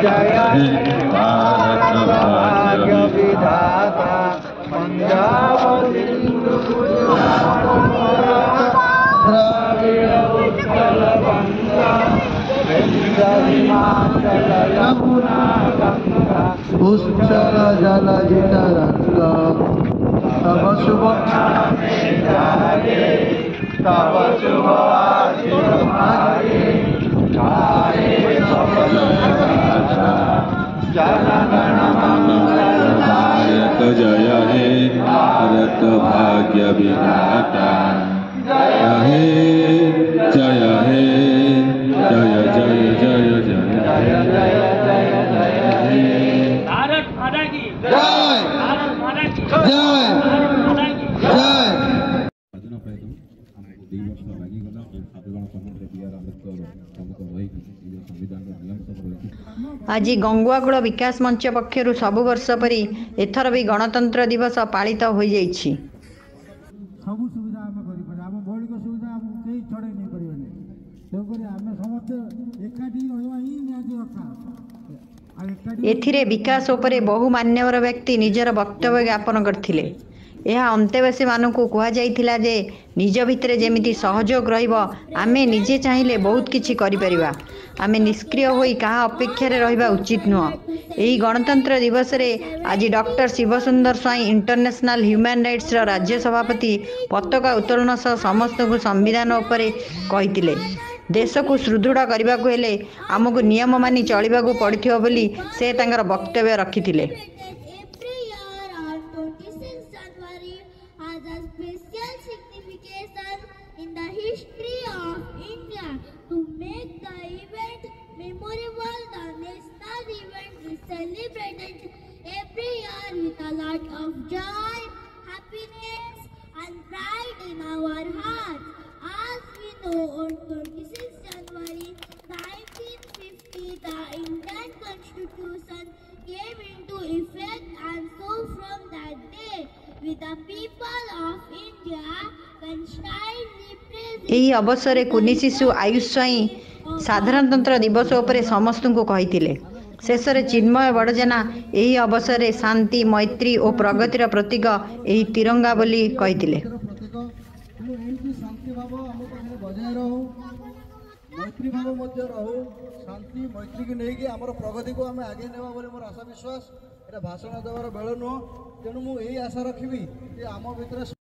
भारत भाग्य विधाता पंजाब सिंधु द्राविड़ उत्कल गंगा हिमाचल यमुना गंगा उच्चल जलधि तरंगा तब शुभ नामे जागे तब शुभ आशीर्वादे गाये सकल राजा जन गण मंगलदायक जय हे भारत भाग्य विधाता जय हे जय हे जय जय जय जय जय जय जय जय हे भारत माता की जय भारत माता की जय भारत माता की जय। आज गंगुआकूल विकास मंच पक्षर सबु वर्ष परी एथर भी गणतंत्र दिवस पालित हो जाइछि। सबु सुविधा आम कर आम मौलिक सुविधा आमको कई छड़े नहीं पारे तेणुक आम समस्त एकाठी रहा ही निहाती दरकार। एथिरे विकास उपरे बहु मान्यवर व्यक्ति निजर वक्तव्य ज्ञापन करथिले। यह अंतेवासी मानकु कुहा जाइथिला जे निज भितरे जेमिति सहयोग रहिब आमे निजे चाहिए बहुत किछि करि परिबा। आमे निष्क्रिय होई कहा अपेक्षा रहिबा उचित नुह। एही गणतंत्र दिवस रे आज doctor Shivsundar Swain international human rights रो राज्य सभापति पताका उत्तोलन सह समस्त को संविधान उपरे कहिथिले। देश को सुदृढ़ करने को हेले आमको नियम मानि चलिबा को पड़िथिबो बोली से तांकर वक्तव्य रखिथिले। On 26 January 1950, the Indian Constitution came into effect, and so from that day, with the people of India constantly praising. एही अवसर कुनी शिशु आयुष स्वाई साधारणतंत्र दिवस उपरे समस्त को कहिथिले। शेष में चिन्मय बड़जेना एही अवसर शांति मैत्री और प्रगतिर प्रतीक एही तिरंगा बोली कहिथिले। बजाय रहू मैत्री भाव रहू शांति मैत्री की नहीं आम प्रगति को आम आगे नेवा बोले मोर आशा विश्वास। ये भाषण देवार बेल नुह तेणु मुझे आशा रखी आम भर